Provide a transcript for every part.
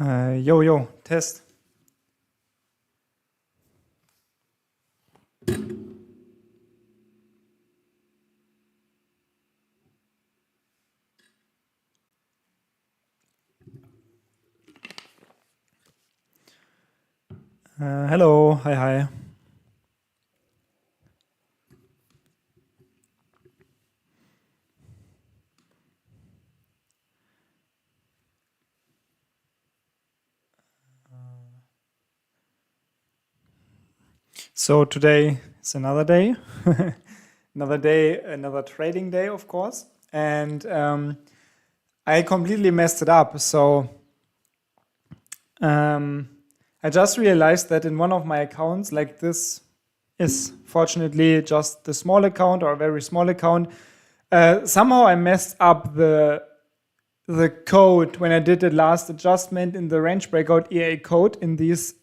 Yo, Test. Hello, hi. So today is another day, another trading day, of course. And I completely messed it up. So I just realized that in one of my accounts, like this is fortunately just the small account or a very small account, somehow I messed up the code when I did the last adjustment in the range breakout EA code in this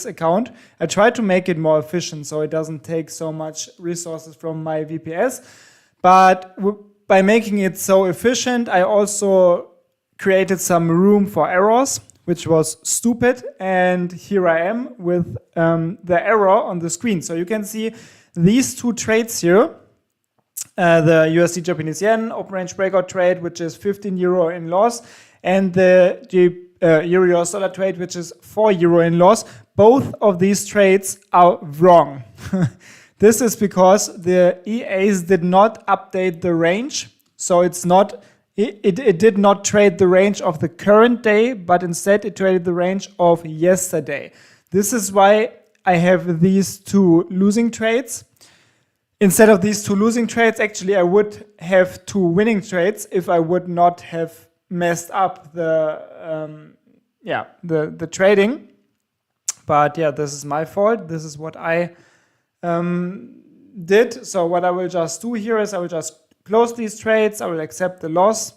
account. I tried to make it more efficient so it doesn't take so much resources from my VPS. But by making it so efficient, I also created some room for errors, which was stupid. And here I am with the error on the screen. So you can see these two trades here. The USD Japanese yen open range breakout trade, which is 15 euro in loss, and the euro US dollar trade, which is 4 euro in loss. Both of these trades are wrong. This is because the EAs did not update the range. So it did not trade the range of the current day, but instead it traded the range of yesterday. This is why I have these two losing trades. Instead of these two losing trades, actually, I would have two winning trades if I would not have messed up the trading. But yeah, this is my fault. This is what I did. So what I will just do here is I will just close these trades. I will accept the loss,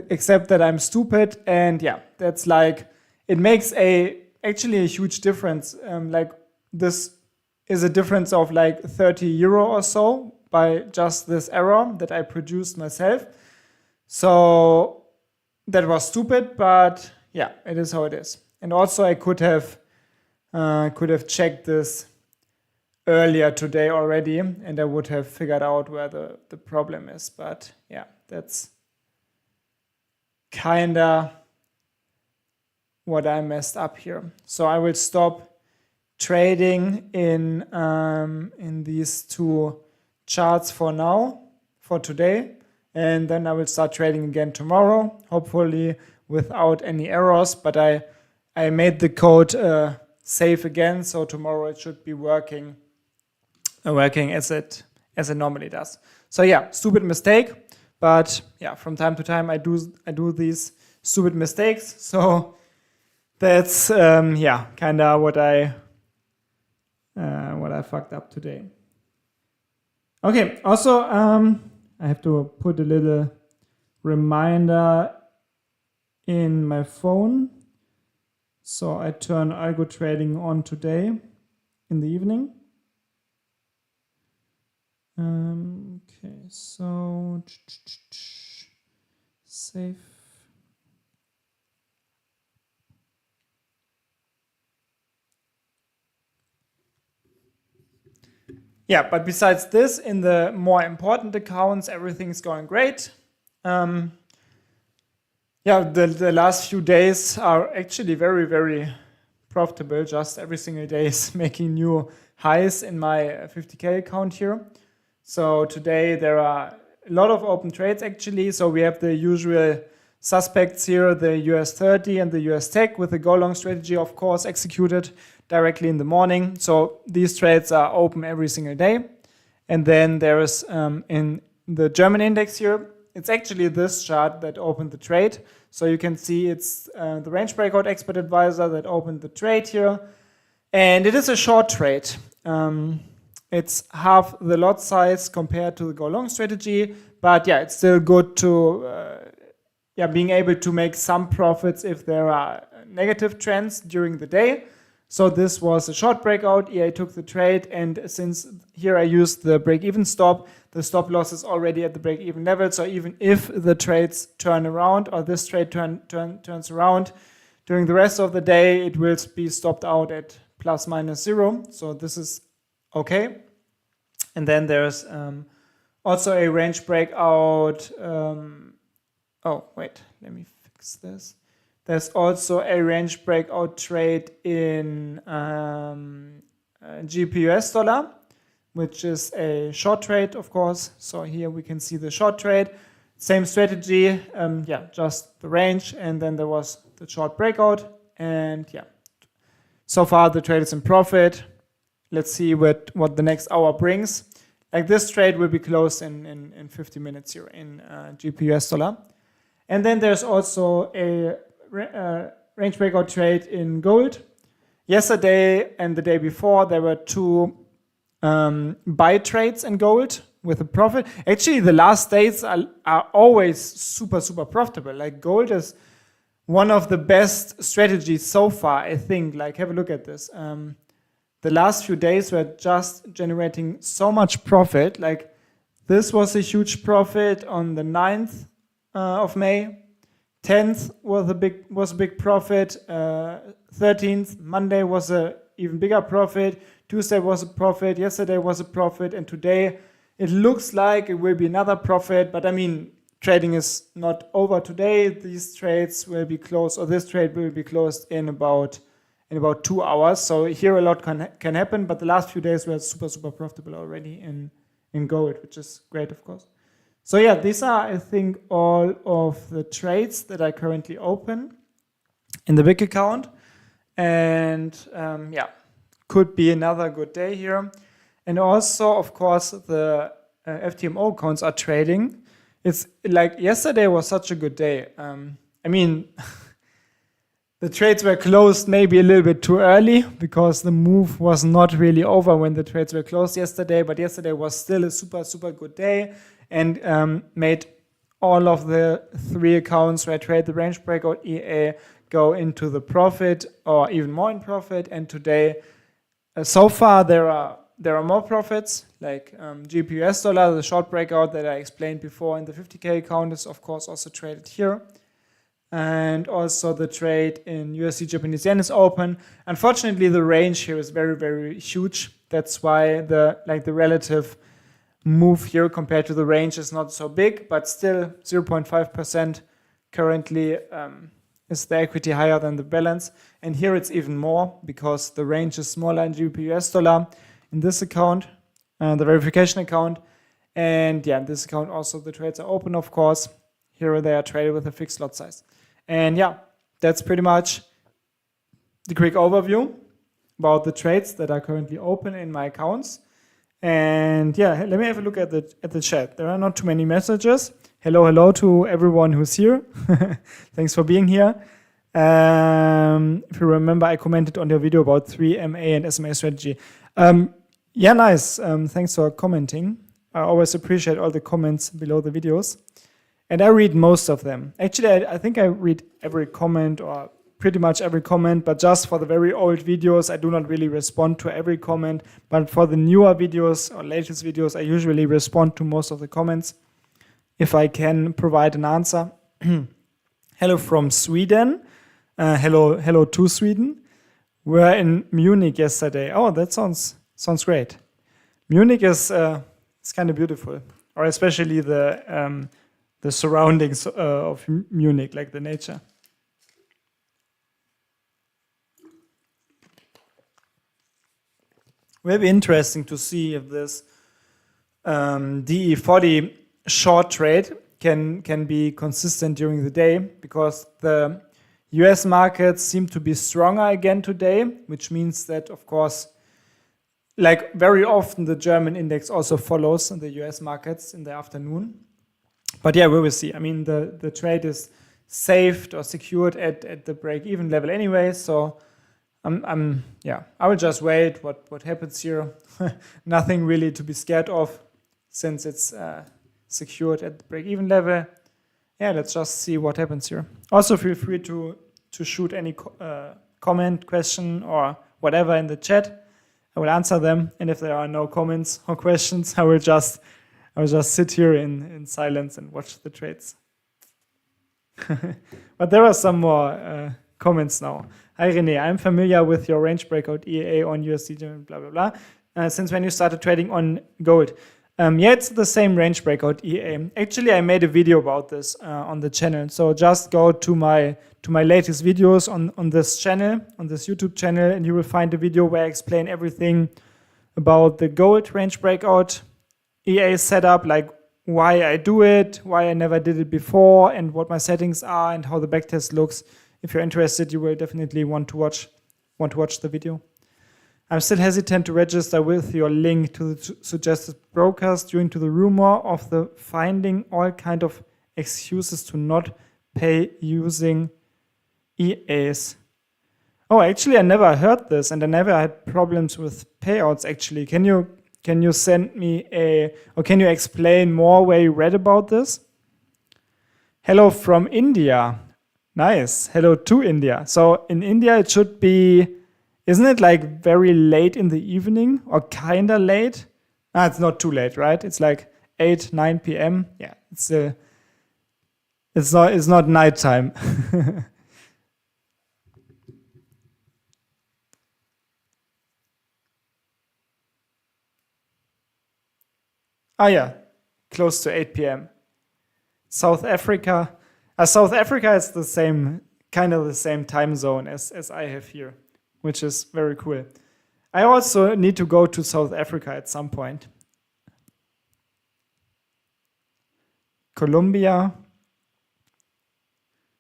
accept that I'm stupid. And yeah, that's like, it makes actually a huge difference. Like this is a difference of like 30 euro or so by just this error that I produced myself. So that was stupid, but yeah, it is how it is. And also I could have checked this earlier today already, and I would have figured out where the problem is. But yeah, that's kinda what I messed up here. So I will stop trading in these two charts for now, for today, and then I will start trading again tomorrow, hopefully without any errors. But I made the code safe again, so tomorrow it should be working as it normally does. So yeah, stupid mistake, but yeah, from time to time I do these stupid mistakes. So that's kind of what I fucked up today. Okay, also I have to put a little reminder in my phone. So I turn Algotrading on today in the evening. Okay, so save. Yeah, but besides this, in the more important accounts, everything's going great. The last few days are actually very, very profitable. Just every single day is making new highs in my 50K account here. So today there are a lot of open trades actually. So we have the usual suspects here, the US 30 and the US Tech with the go long strategy, of course, executed directly in the morning. So these trades are open every single day. And then there is in the German index here, it's actually this chart that opened the trade. So you can see it's the range breakout expert advisor that opened the trade here. And it is a short trade. It's half the lot size compared to the go long strategy. But yeah, it's still good to being able to make some profits if there are negative trends during the day. So this was a short breakout. EA took the trade, and since here I used the break-even stop, the stop loss is already at the break-even level. So even if the trades turn around, or this trade turns around During the rest of the day, it will be stopped out at plus minus 0. So this is okay. And then there's also a range breakout. Oh, wait, let me fix this. There's also a range breakout trade in GBP dollar, which is a short trade, of course. So here we can see the short trade. Same strategy, yeah, just the range, and then there was the short breakout. And yeah, so far the trade is in profit. Let's see what the next hour brings. Like this trade will be closed in 50 minutes here in GBP dollar. And then there's also a range breakout trade in gold. Yesterday and the day before, there were 2 buy trades in gold with a profit. Actually, the last days are always super, super profitable. Like gold is one of the best strategies so far, I think. Like, have a look at this. The last few days were just generating so much profit. Like, this was a huge profit on the 9th of May. 10th was a big profit. 13th, Monday was a even bigger profit. Tuesday was a profit. Yesterday was a profit. And today it looks like it will be another profit. But I mean, trading is not over today. These trades will be closed, or this trade will be closed in about 2 hours. So here a lot can happen. But the last few days were super, super profitable already in gold, which is great, of course. So yeah, these are, I think, all of the trades that are currently open in the big account. And yeah, could be another good day here. And also, of course, the FTMO accounts are trading. It's like yesterday was such a good day. I mean, the trades were closed maybe a little bit too early because the move was not really over when the trades were closed yesterday. But yesterday was still a super, super good day. And made all of the 3 accounts where I trade the range breakout EA go into the profit or even more in profit. And today, so far, there are more profits, like GBP dollar, the short breakout that I explained before in the 50K account is, of course, also traded here. And also the trade in USD Japanese yen is open. Unfortunately, the range here is very, very huge. That's why the relative move here compared to the range is not so big, but still 0.5% currently is the equity higher than the balance. And here it's even more because the range is smaller in GBP dollar in this account, the verification account. And yeah, in this account also the trades are open, of course. Here they are traded with a fixed lot size. And yeah, that's pretty much the quick overview about the trades that are currently open in my accounts. And yeah, let me have a look at the chat. There are not too many messages. Hello to everyone who's here. Thanks for being here. If you remember, I commented on your video about 3MA and SMA strategy. Yeah, nice. Thanks for commenting. I always appreciate all the comments below the videos. And I read most of them. Actually, I think I read every comment or pretty much every comment, but just for the very old videos, I do not really respond to every comment. But for the newer videos or latest videos, I usually respond to most of the comments if I can provide an answer. Hello from Sweden. Hello to Sweden. We're in Munich yesterday. Oh, that sounds great. Munich is it's kind of beautiful, or especially the surroundings of Munich, like the nature. Will be interesting to see if this DE40 short trade can be consistent during the day, because the US markets seem to be stronger again today, which means that, of course, like very often the German index also follows the US markets in the afternoon. But yeah, we will see. I mean, the trade is saved or secured at the break-even level anyway, so I will just wait what happens here. Nothing really to be scared of since it's secured at the break-even level. Yeah, let's just see what happens here. Also, feel free to shoot any comment, question, or whatever in the chat. I will answer them, and if there are no comments or questions, I will just sit here in silence and watch the trades. But there are some more comments now. Hi Rene, I'm familiar with your range breakout EA on USD, blah, blah, blah. Since when you started trading on gold? Yeah, it's the same range breakout EA. Actually, I made a video about this on the channel. So just go to my latest videos on this channel, on this YouTube channel, and you will find a video where I explain everything about the gold range breakout EA setup, like why I do it, why I never did it before, and what my settings are, and how the backtest looks. If you're interested, you will definitely want to watch the video. I'm still hesitant to register with your link to the suggested brokers due to the rumor of the finding all kind of excuses to not pay using EAs. Oh, actually, I never heard this, and I never had problems with payouts. Actually, can you send me or can you explain more where you read about this? Hello from India. Nice. Hello to India. So in India, it should be. Isn't it like very late in the evening or kind of late? It's not too late, right? It's like 8, 9 p.m. Yeah, it's not nighttime. Yeah, close to 8 p.m. South Africa. South Africa is the same, kind of the same time zone as I have here, which is very cool. I also need to go to South Africa at some point. Colombia.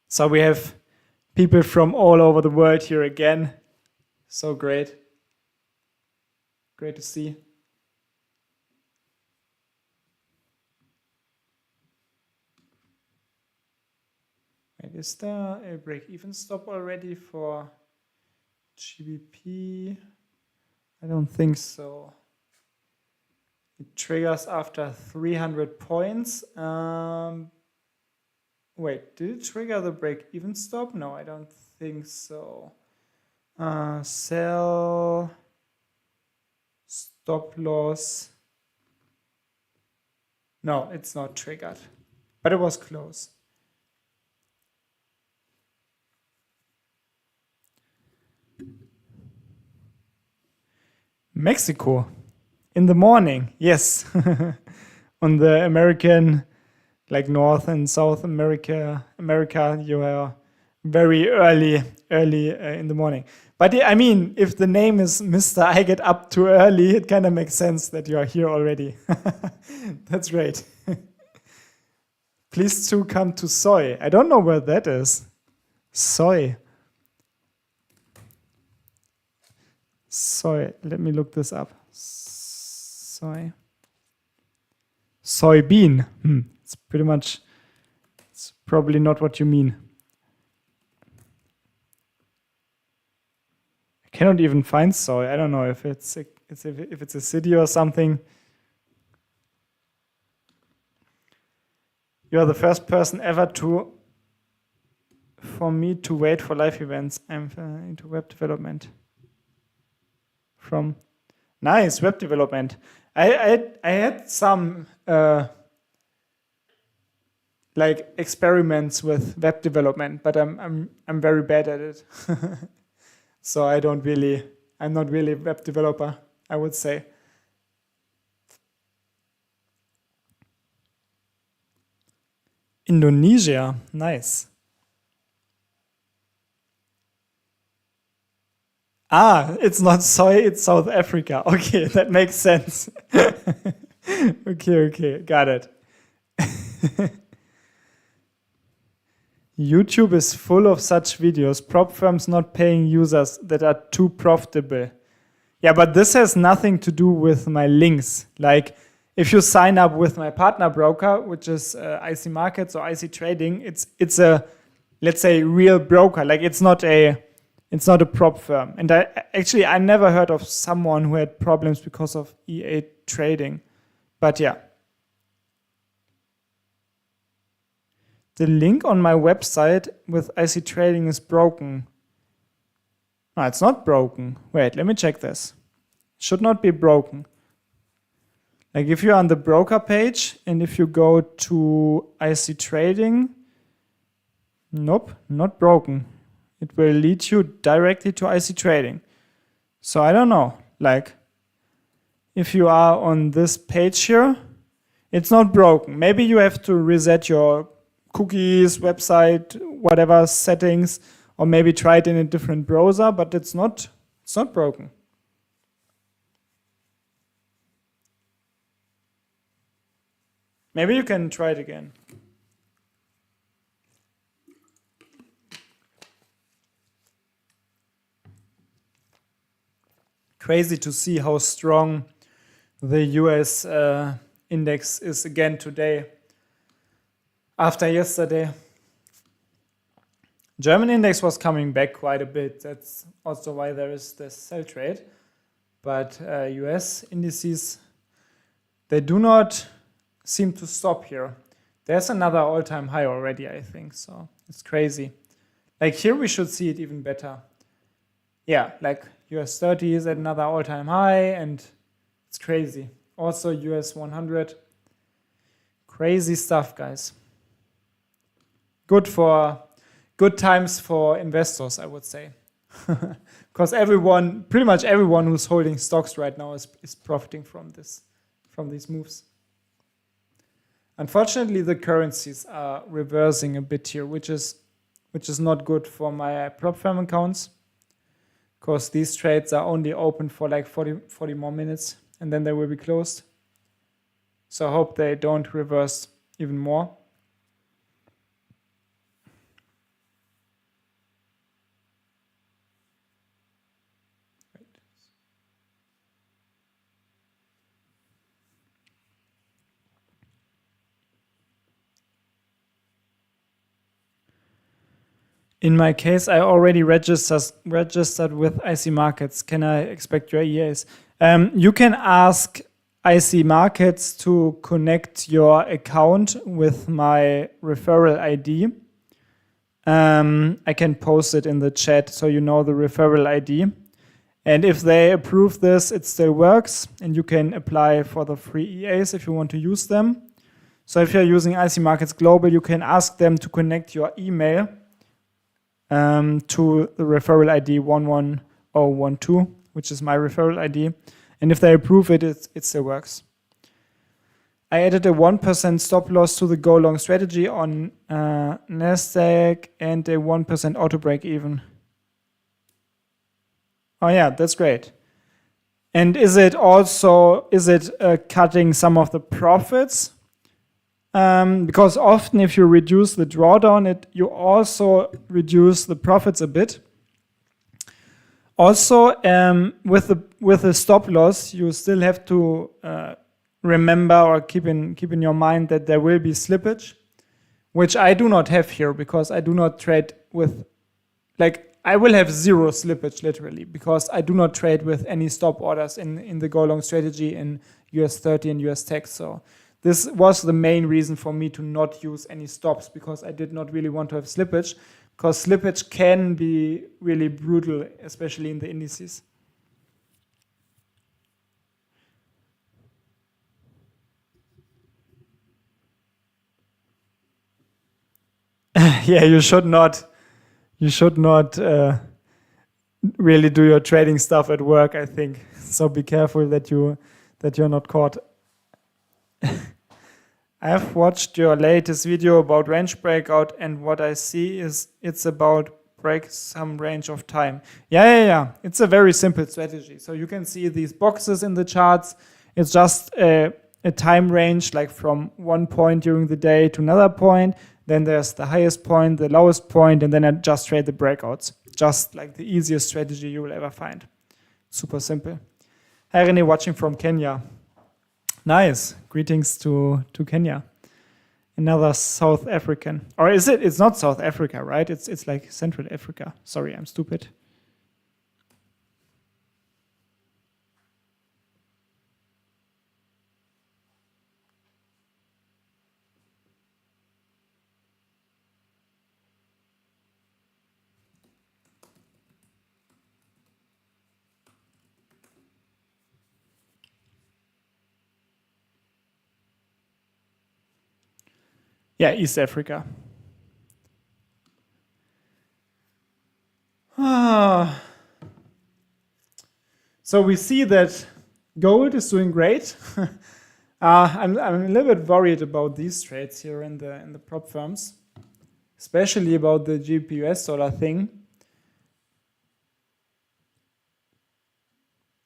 So we have people from all over the world here again. So great. Great to see. Wait, is there a break-even stop already for GBP? I don't think so. It triggers after 300 points. Wait, did it trigger the break-even stop? No, I don't think so. Sell, stop loss. No, it's not triggered, but it was close. Mexico, in the morning, yes. On the American, like North and South America, you are very early in the morning. But I mean, if the name is Mr. I Get Up Too Early, it kind of makes sense that you are here already. That's great. Please to come to Soy. I don't know where that is. Soy. Soy, let me look this up. Soy. Soybean. It's pretty much, it's probably not what you mean. I cannot even find soy. I don't know if it's a city or something. You are the first person ever for me to wait for live events. I'm into web development. From nice web development. I had some like experiments with web development, but I'm very bad at it. So I'm not really a web developer, I would say. Indonesia, nice. It's not soy, it's South Africa. Okay, that makes sense. Okay, got it. YouTube is full of such videos, prop firms not paying users that are too profitable. Yeah, but this has nothing to do with my links. Like, if you sign up with my partner broker, which is IC Markets or IC Trading, it's a, let's say, real broker. Like, it's not a prop firm. And I never heard of someone who had problems because of EA trading. But yeah. The link on my website with IC Trading is broken. No, it's not broken. Wait, let me check this. It should not be broken. Like if you're on the broker page and if you go to IC Trading, nope, not broken. it will lead you directly to IC trading. So I don't know, like if you are on this page here, it's not broken. Maybe you have to reset your cookies, website, whatever settings, or maybe try it in a different browser, but it's not broken. Maybe you can try it again. Crazy to see how strong the US index is again today after yesterday. German index was coming back quite a bit. That's also why there is this sell trade. But US indices, they do not seem to stop here. There's another all-time high already, I think. So it's crazy. Like here we should see it even better. Yeah, like US 30 is at another all-time high and it's crazy. Also US 100. Crazy stuff, guys. Good times for investors, I would say. Because pretty much everyone who's holding stocks right now is profiting from these moves. Unfortunately, the currencies are reversing a bit here, which is not good for my prop firm accounts. Because these trades are only open for like 40 more minutes and then they will be closed. So I hope they don't reverse even more. In my case, I already registered with IC Markets. Can I expect your EAs? You can ask IC Markets to connect your account with my referral ID. I can post it in the chat so you know the referral ID. And if they approve this, it still works. And you can apply for the free EAs if you want to use them. So if you're using IC Markets Global, you can ask them to connect your email to the referral ID 11012, which is my referral ID. And if they approve it, it still works. I added a 1% stop loss to the go long strategy on NASDAQ and a 1% auto break even. Oh yeah, that's great. And is it cutting some of the profits? Because often if you reduce the drawdown, you also reduce the profits a bit. Also, with the stop loss, you still have to remember or keep in your mind that there will be slippage, which I do not have here because I do not trade with, like, I will have zero slippage literally because I do not trade with any stop orders in the go long strategy in US 30 and US tech. So this was the main reason for me to not use any stops because I did not really want to have slippage, because slippage can be really brutal, especially in the indices. Yeah, you should not really do your trading stuff at work, I think. So be careful that you're not caught. I've watched your latest video about range breakout, and what I see is it's about break some range of time. Yeah. It's a very simple strategy. So you can see these boxes in the charts. It's just a time range, like from one point during the day to another point. Then there's the highest point, the lowest point, and then I just trade the breakouts. Just like the easiest strategy you will ever find. Super simple. Hi René, watching from Kenya. Nice. Greetings to Kenya. Another South African. Or is it? It's not South Africa, right? It's like Central Africa. Sorry, I'm stupid. Yeah, East Africa. So we see that gold is doing great. I'm a little bit worried about these trades here in the prop firms, especially about the GBP/US dollar thing.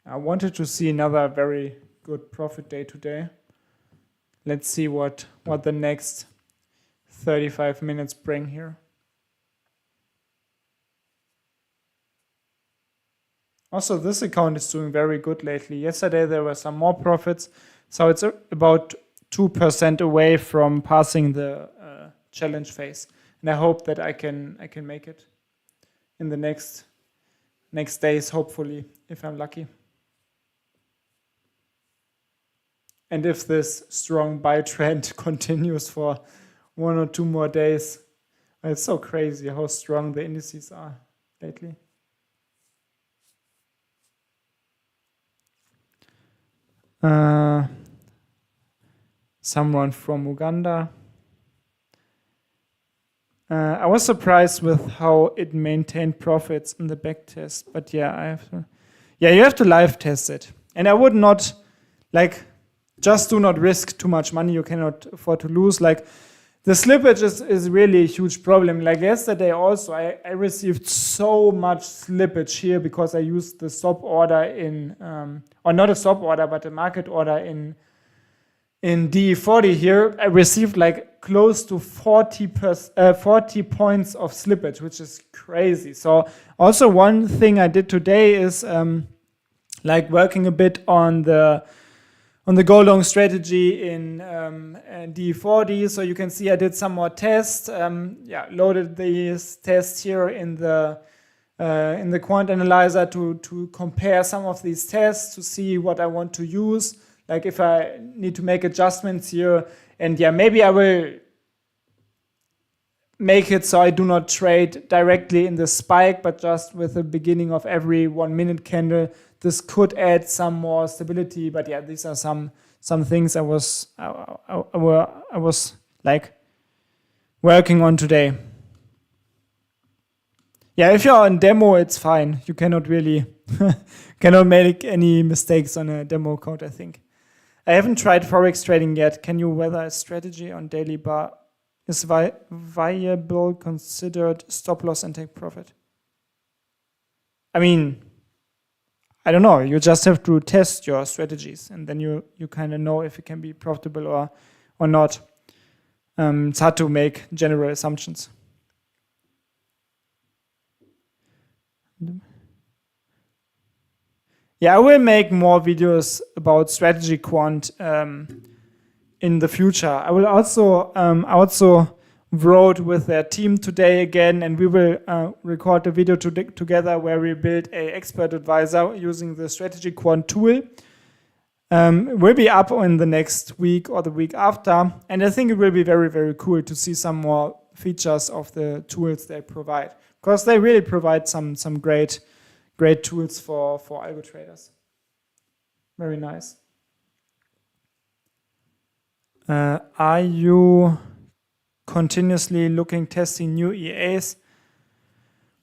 I wanted to see another very good profit day today. Let's see what the next 35 minutes bring here. Also, this account is doing very good lately. Yesterday there were some more profits, so it's about 2% away from passing the challenge phase. And I hope that I can make it in the next days, hopefully, if I'm lucky. And if this strong buy trend continues for 1 or 2 more days, it's so crazy how strong the indices are lately. Someone from Uganda. I was surprised with how it maintained profits in the back test, but yeah, you have to live test it. And I would not, just do not risk too much money you cannot afford to lose. The slippage is really a huge problem. Yesterday also, I received so much slippage here because I used the stop order in, or not a stop order, but a market order in DE40 here. I received close to 40 points of slippage, which is crazy. So also one thing I did today is working a bit on the go long strategy in D40. So you can see I did some more tests. Loaded these tests here in the quant analyzer to compare some of these tests to see what I want to use. If I need to make adjustments here, and maybe I will make it so I do not trade directly in the spike, but just with the beginning of every 1 minute candle. This could add some more stability, but these are some things I was working on today. If you're on demo, it's fine. You cannot really cannot make any mistakes on a demo account, I think. I haven't tried Forex trading yet. Can you whether a strategy on daily bar is viable, considered stop loss and take profit? I mean, I don't know. You just have to test your strategies, and then you kind of know if it can be profitable or not. It's hard to make general assumptions. I will make more videos about strategy quant in the future. I will also wrote with their team today again, and we will record a video together where we build a expert advisor using the strategy quant tool. It will be up in the next week or the week after, and I think it will be very, very cool to see some more features of the tools they provide, because they really provide some great tools for algo traders. Very nice. Are you continuously testing new EAs,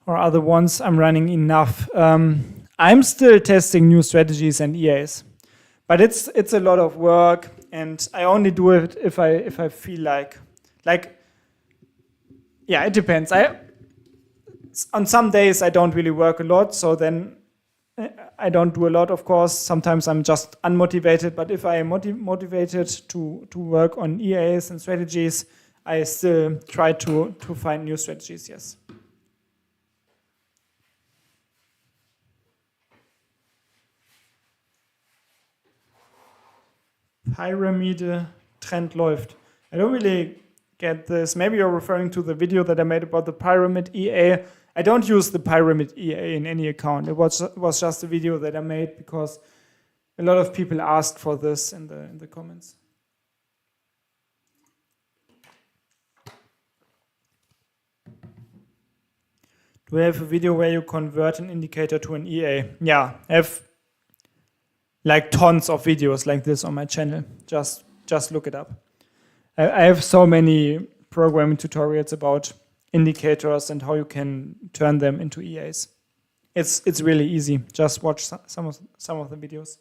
or are the ones I'm running enough? I'm still testing new strategies and EAs, but it's a lot of work, and I only do it if I feel like it depends. On some days I don't really work a lot, so then I don't do a lot, of course. Sometimes I'm just unmotivated, but if I am motivated to work on EAs and strategies, I still try to find new strategies, yes. Pyramide Trend läuft. I don't really get this. Maybe you're referring to the video that I made about the Pyramid EA. I don't use the Pyramid EA in any account. It was just a video that I made because a lot of people asked for this in the comments. Do we have a video where you convert an indicator to an EA? Yeah, I have tons of videos like this on my channel. Just look it up. I have so many programming tutorials about indicators and how you can turn them into EAs. It's really easy. Just watch some of the videos.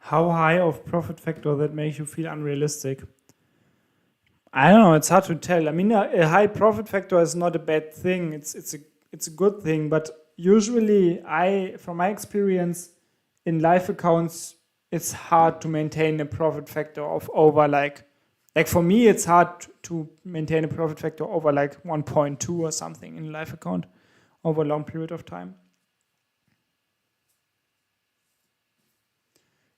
How high of profit factor that makes you feel unrealistic? I don't know. It's hard to tell. I mean, a high profit factor is not a bad thing. It's a good thing. But usually, from my experience in live accounts, it's hard to maintain a profit factor of over like for me, it's hard to maintain a profit factor over like 1.2 or something in a live account over a long period of time.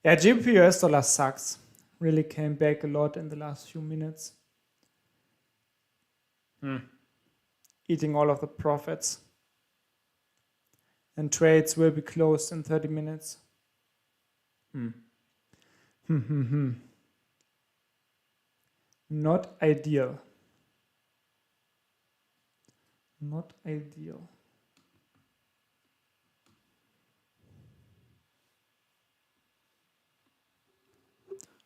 Yeah, GBP US dollar sucks. Really came back a lot in the last few minutes. Eating all of the profits. And trades will be closed in 30 minutes. Not ideal. Not ideal.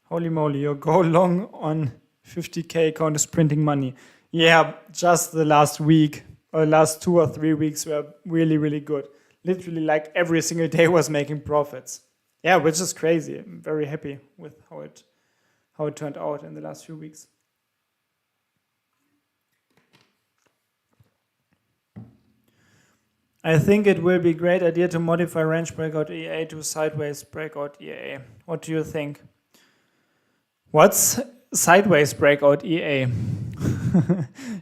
Holy moly, your go long on 50K account is printing money. Yeah, just the last week or last 2 or 3 weeks were really, really good. Literally like every single day was making profits. Yeah, which is crazy. I'm very happy with how it turned out in the last few weeks. I think it will be a great idea to modify range breakout EA to sideways breakout EA. What do you think? What's sideways breakout EA?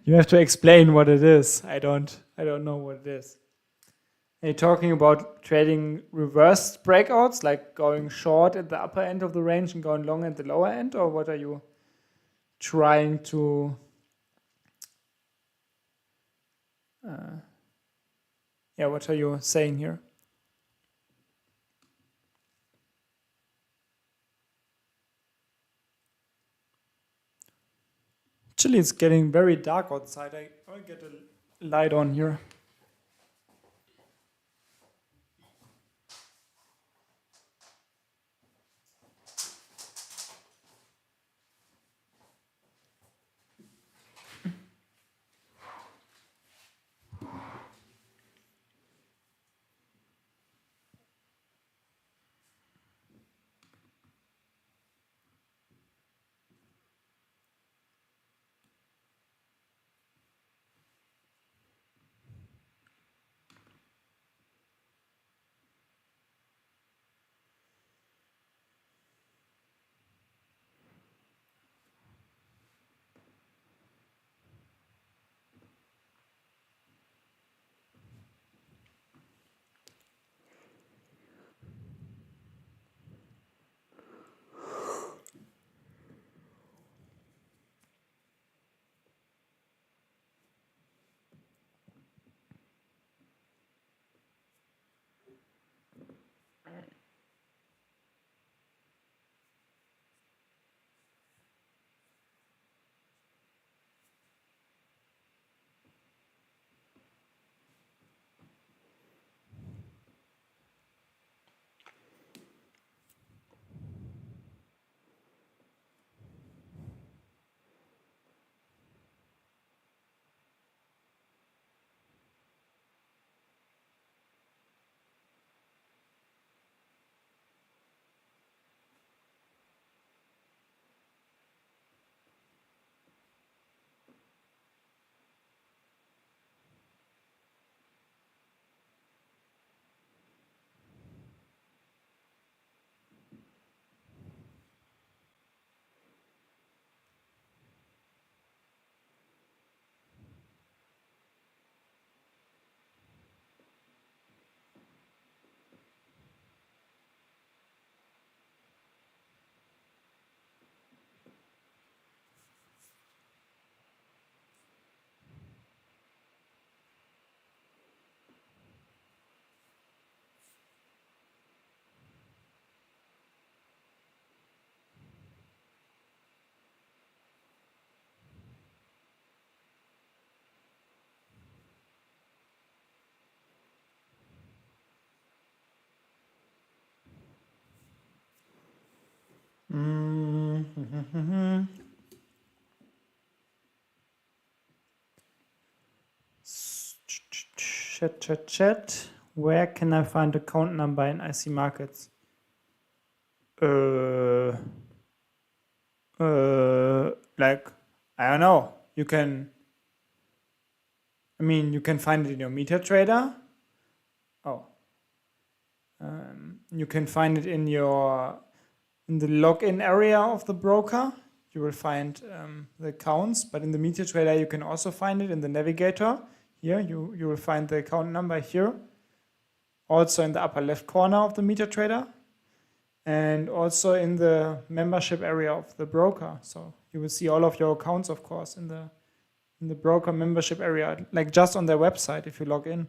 You have to explain what it is. I don't know what it is. Are you talking about trading reverse breakouts, like going short at the upper end of the range and going long at the lower end, or what are you trying to? What are you saying here? Actually, it's getting very dark outside. I'll get a light on here. Chat. Where can I find account number in IC markets? Like, I don't know. You can find it in your MetaTrader. You can find it in the login area of the broker. You will find the accounts, but in the MetaTrader you can also find it in the navigator. Here you will find the account number here. Also in the upper left corner of the MetaTrader, and also in the membership area of the broker. So you will see all of your accounts, of course, in the broker membership area, like just on their website if you log in.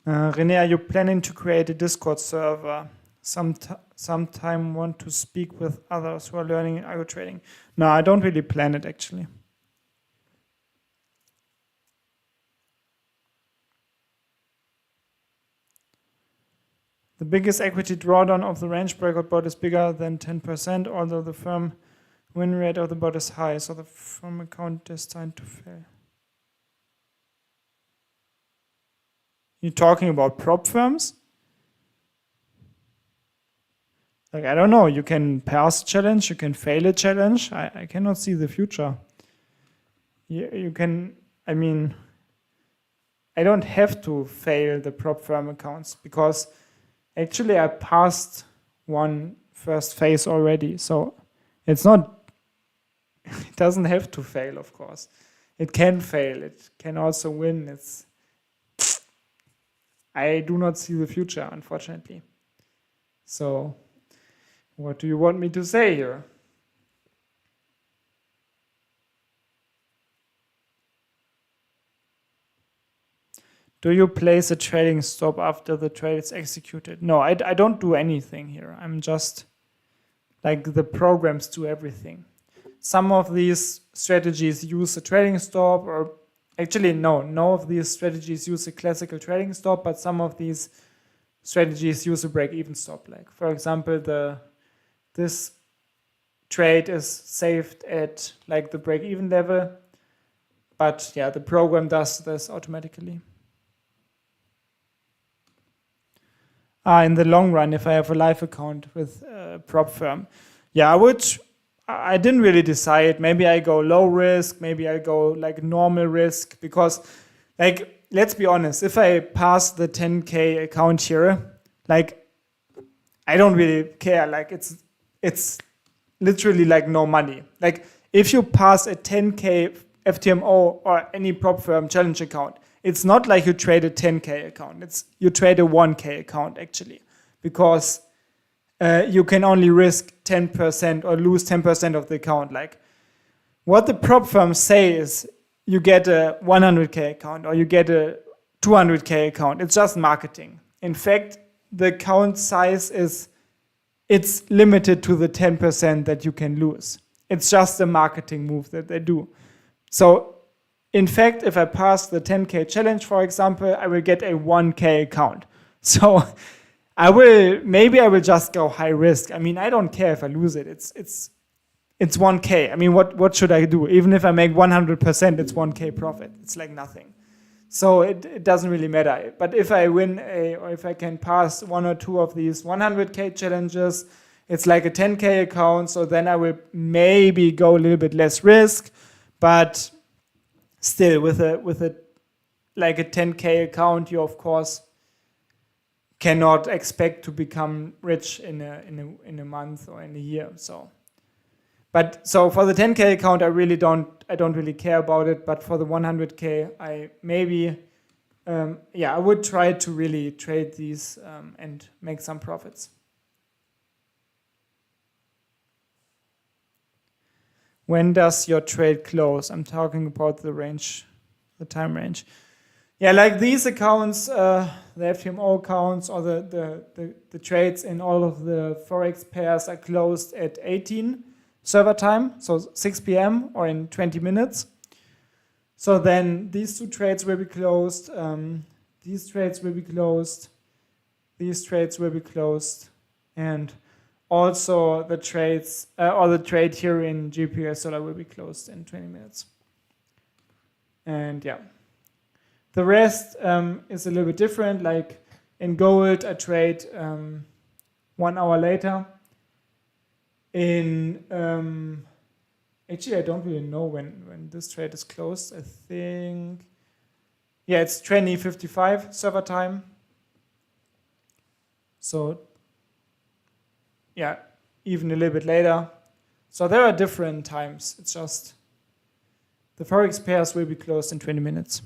René, are you planning to create a Discord server? Sometime want to speak with others who are learning Algotrading? No, I don't really plan it actually. The biggest equity drawdown of the range breakout bot is bigger than 10%, although the firm win rate of the bot is high, so the firm account is destined to fail. You're talking about prop firms? Like, I don't know, you can pass a challenge, you can fail a challenge. I cannot see the future. You can, I don't have to fail the prop firm accounts because actually I passed one first phase already. So it doesn't have to fail, of course. It can fail, it can also win. I do not see the future, unfortunately. So what do you want me to say here? Do you place a trading stop after the trade is executed? No, I don't do anything here. I'm just like the programs do everything. Some of these strategies use a trading stop, or actually none of these strategies use a classical trading stop, but some of these strategies use a break-even stop. Like for example, this trade is saved at like the break-even level, but yeah, the program does this automatically. In the long run, if I have a live account with a prop firm, yeah, I didn't really decide. Maybe I go low risk, maybe I go like normal risk, because like, let's be honest, if I pass the 10K account here, like, I don't really care. Like, it's literally like no money. Like, if you pass a 10K FTMO or any prop firm challenge account, it's not like you trade a 10K account. You trade a 1K account actually, because you can only risk 10% or lose 10% of the account. Like, what the prop firms say is you get a 100K account or you get a 200K account. It's just marketing. In fact, the account size it's limited to the 10% that you can lose. It's just a marketing move that they do. So in fact, if I pass the 10K challenge, for example, I will get a 1K account. So maybe I will just go high risk. I don't care if I lose it. It's 1K. What should I do? Even if I make 100%, it's 1K profit. It's like nothing. So it doesn't really matter. But if I win or if I can pass one or two of these 100K challenges, it's like a 10K account. So then I will maybe go a little bit less risk, but still with a like a 10K account, you of course cannot expect to become rich in a month or in a year. So for the 10K account, I don't really care about it. But for the 100K, I would try to really trade these and make some profits. When does your trade close? I'm talking about the range, the time range. Yeah, like these accounts, the FTMO accounts or the trades in all of the Forex pairs are closed at 18 server time, so 6 p.m. or in 20 minutes. So then these two trades will be closed, these trades will be closed, these trades will be closed, and also the trades or the trade here in GPS Solar will be closed in 20 minutes. And yeah, The rest is a little bit different. Like in gold, I trade 1 hour later. In actually, I don't really know when this trade is closed. I think, yeah, it's 20:55 server time. So yeah, even a little bit later. So there are different times. It's just the Forex pairs will be closed in 20 minutes.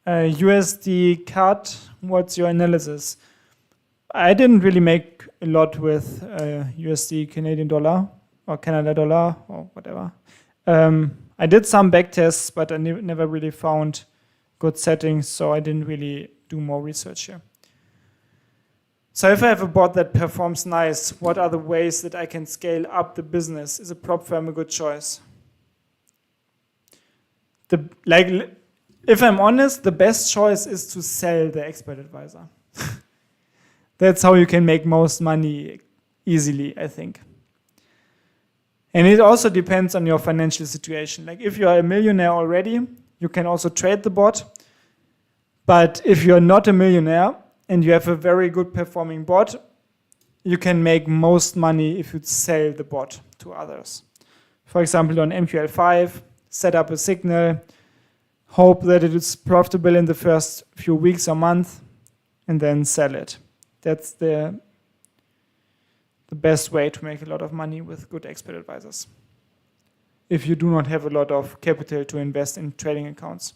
USD cut, what's your analysis? I didn't really make a lot with USD Canadian dollar or Canada dollar or whatever. I did some back tests, but I never really found good settings, so I didn't really do more research here. So if I have a bot that performs nice, what are the ways that I can scale up the business? Is a prop firm a good choice? If I'm honest, the best choice is to sell the expert advisor. That's how you can make most money easily, I think. And it also depends on your financial situation. Like if you are a millionaire already, you can also trade the bot. But if you're not a millionaire and you have a very good performing bot, you can make most money if you sell the bot to others. For example, on MQL5, set up a signal, hope that it is profitable in the first few weeks or month, and then sell it. That's the best way to make a lot of money with good expert advisors, if you do not have a lot of capital to invest in trading accounts.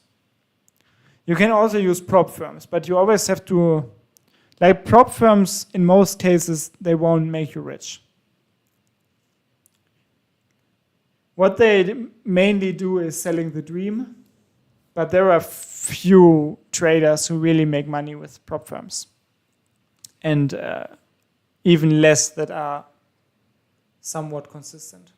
You can also use prop firms, but you always have to, like prop firms, in most cases, they won't make you rich. What they mainly do is selling the dream, but there are few traders who really make money with prop firms. And even less that are somewhat consistent.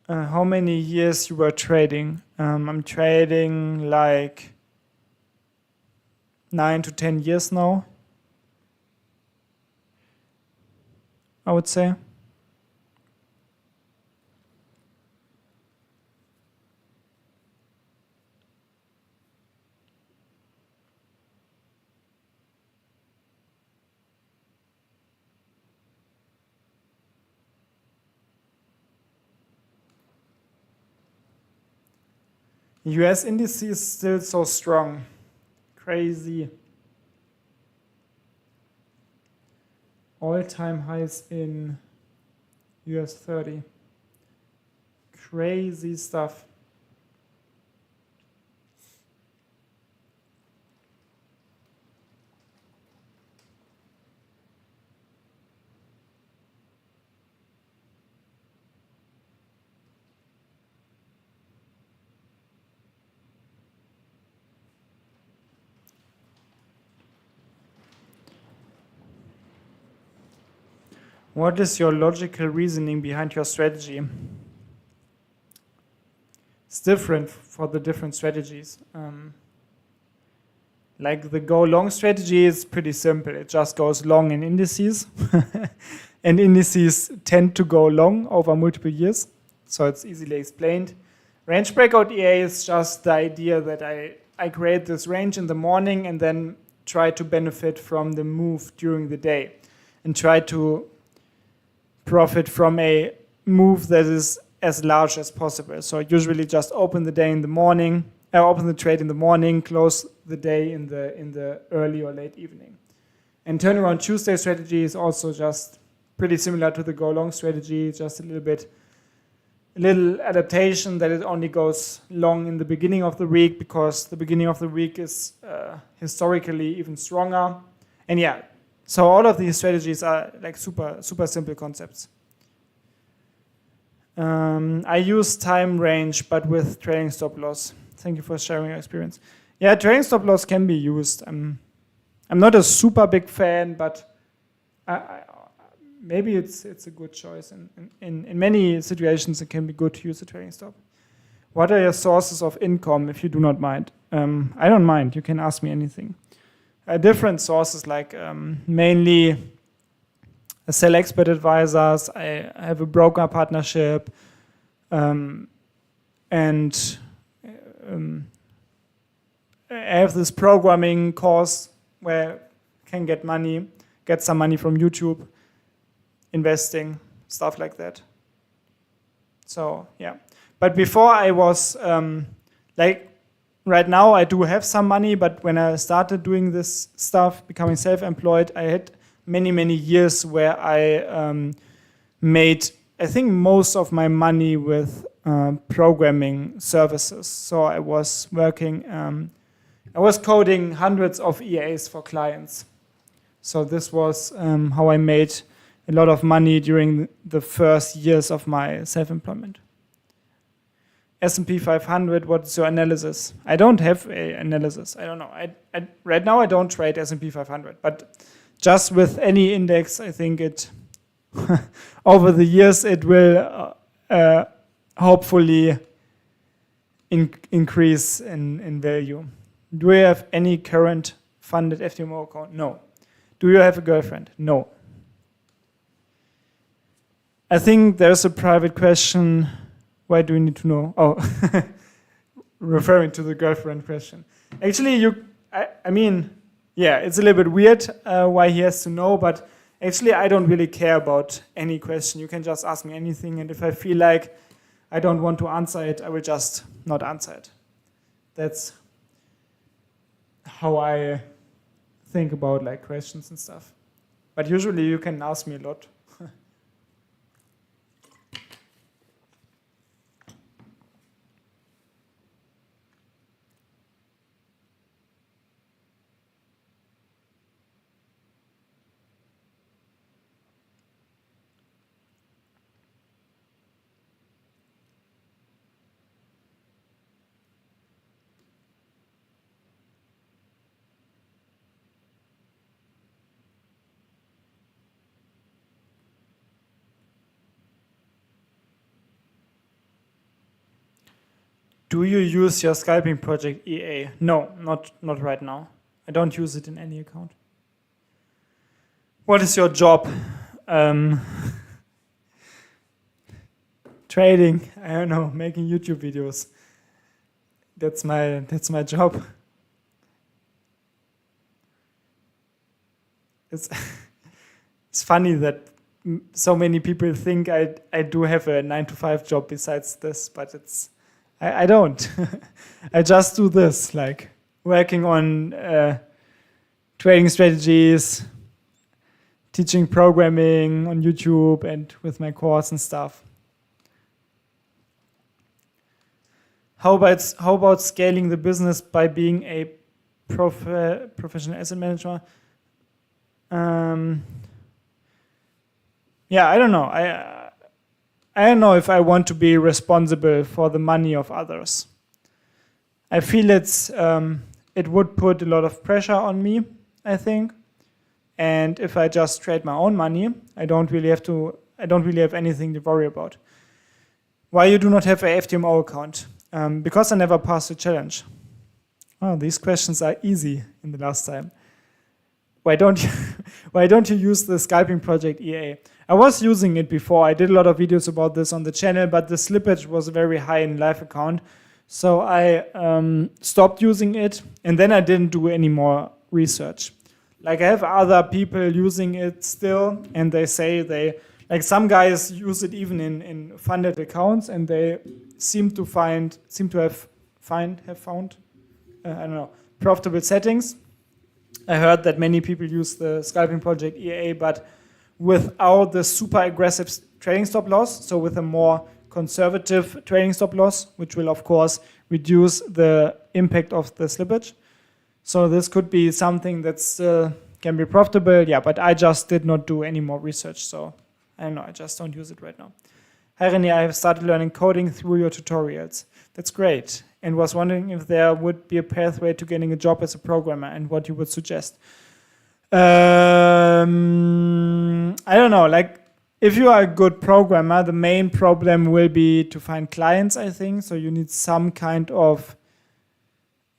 How many years you were trading? I'm trading like 9 to 10 years now, I would say. US indices still so strong. Crazy. All-time highs in US 30. Crazy stuff. What is your logical reasoning behind your strategy? It's different for the different strategies. Like the go long strategy is pretty simple. It just goes long in indices. And indices tend to go long over multiple years. So it's easily explained. Range breakout EA is just the idea that I create this range in the morning and then try to benefit from the move during the day and try to profit from a move that is as large as possible. So usually just open the day in the morning, open the trade in the morning, close the day in the early or late evening. And turnaround Tuesday strategy is also just pretty similar to the go long strategy, just a little adaptation that it only goes long in the beginning of the week because the beginning of the week is historically even stronger. And yeah, so all of these strategies are like super simple concepts. I use time range, but with trading stop loss. Thank you for sharing your experience. Yeah, trading stop loss can be used. I'm not a super big fan, but maybe it's a good choice. In many situations, it can be good to use a trading stop. What are your sources of income, if you do not mind? I don't mind. You can ask me anything. Different sources, like mainly sell expert advisors. I have a broker partnership, and I have this programming course where I can get some money from YouTube, investing, stuff like that. So yeah, but before I was like, right now I do have some money, but when I started doing this stuff, becoming self-employed, I had many years where I made, I think, most of my money with programming services. So I was working, I was coding hundreds of EAs for clients. So this was how I made a lot of money during the first years of my self-employment. S&P 500, what's your analysis? I don't have an analysis. I don't know. Right now I don't trade S&P 500, but just with any index, I think it over the years it will hopefully increase in value. Do you have any current funded FTMO account? No. Do you have a girlfriend? No. I think there's a private question. Why do you need to know? Oh, referring to the girlfriend question. Actually, I mean, yeah, it's a little bit weird why he has to know, but actually I don't really care about any question. You can just ask me anything, and if I feel like I don't want to answer it, I will just not answer it. That's how I think about like questions and stuff. But usually you can ask me a lot. Do you use your scalping project EA? No, not right now. I don't use it in any account. What is your job? Trading. I don't know. Making YouTube videos. That's my job. It's funny that so many people think I do have a 9-to-5 job besides this, but I don't. I just do this, like working on trading strategies, teaching programming on YouTube and with my course and stuff. How about scaling the business by being a professional asset manager? Yeah, I don't know. I don't know if I want to be responsible for the money of others. I feel it would put a lot of pressure on me, I think. And if I just trade my own money, I don't really have anything to worry about. Why you do not have a FTMO account? Because I never passed the challenge. Oh, these questions are easy in the last time. Why don't you use the scalping project EA? I was using it before. I did a lot of videos about this on the channel, but the slippage was very high in live account. So I stopped using it, and then I didn't do any more research. Like I have other people using it still, and they say like some guys use it even in funded accounts, and they seem to have found I don't know, profitable settings. I heard that many people use the scalping project EA, but without the super aggressive trading stop loss, so with a more conservative trading stop loss, which will of course reduce the impact of the slippage. So this could be something that still can be profitable, yeah, but I just did not do any more research, so I don't know, I just don't use it right now. Hi René, I have started learning coding through your tutorials. That's great. And was wondering if there would be a pathway to getting a job as a programmer and what you would suggest. I don't know, like if you are a good programmer, the main problem will be to find clients, I think. So you need some kind of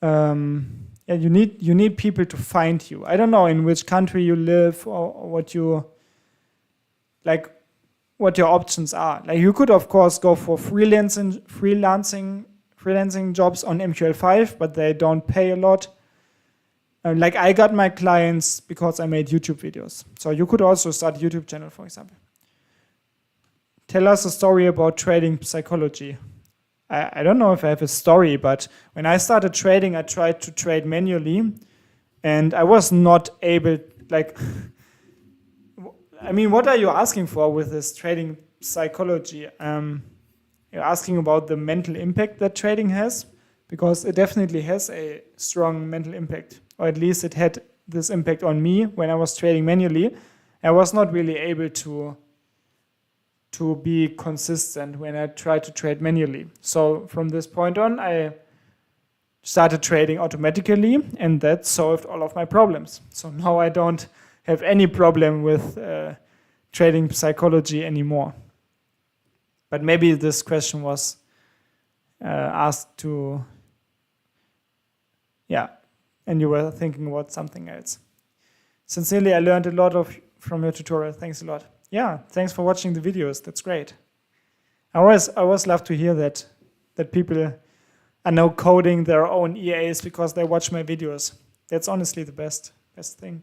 Yeah, you need people to find you. I don't know in which country you live or what you like, what your options are. Like you could of course go for freelancing jobs on MQL5, but they don't pay a lot. Like I got my clients because I made YouTube videos. So you could also start a YouTube channel, for example. Tell us a story about trading psychology. I don't know if I have a story, but when I started trading, I tried to trade manually, and I was not able, like, I mean, what are you asking for with this trading psychology? You're asking about the mental impact that trading has, because it definitely has a strong mental impact, or at least it had this impact on me when I was trading manually. I was not really able to be consistent when I tried to trade manually. So from this point on, I started trading automatically, and that solved all of my problems. So now I don't have any problem with trading psychology anymore. But maybe this question was asked to, yeah, and you were thinking about something else. Sincerely, I learned a lot from your tutorial. Thanks a lot. Yeah, thanks for watching the videos. That's great. I always love to hear that people are now coding their own EAs because they watch my videos. That's honestly the best thing.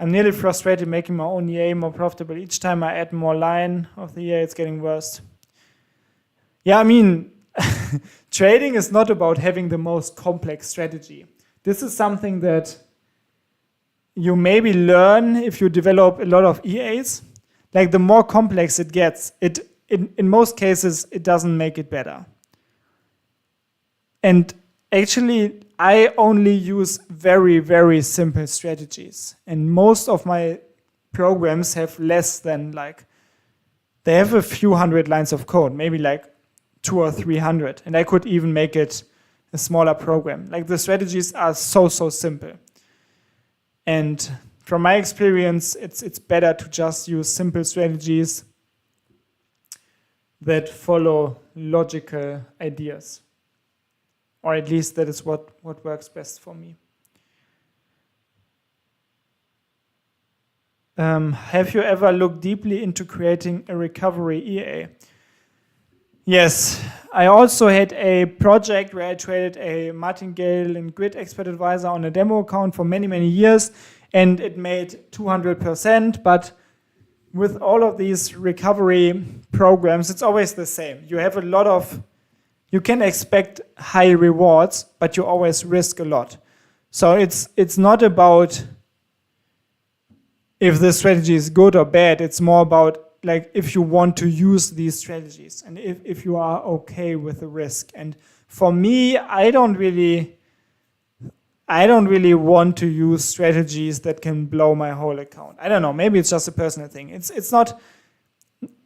I'm nearly frustrated making my own EA more profitable. Each time I add more line of the EA, it's getting worse. Yeah, I mean, trading is not about having the most complex strategy. This is something that you maybe learn if you develop a lot of EAs. Like the more complex it gets, in most cases, it doesn't make it better. And actually, I only use very, very simple strategies. And most of my programs have less than they have a few hundred lines of code, maybe like 200 or 300. And I could even make it a smaller program. Like the strategies are so simple. And from my experience, it's better to just use simple strategies that follow logical ideas. Or at least that is what works best for me. Have you ever looked deeply into creating a recovery EA? Yes, I also had a project where I traded a martingale and grid expert advisor on a demo account for many, many years, and it made 200%, but with all of these recovery programs, it's always the same. You have you can expect high rewards, but you always risk a lot. So it's not about if the strategy is good or bad, it's more about if you want to use these strategies and if you are okay with the risk. And for me, I don't really want to use strategies that can blow my whole account. I don't know, maybe it's just a personal thing. It's not,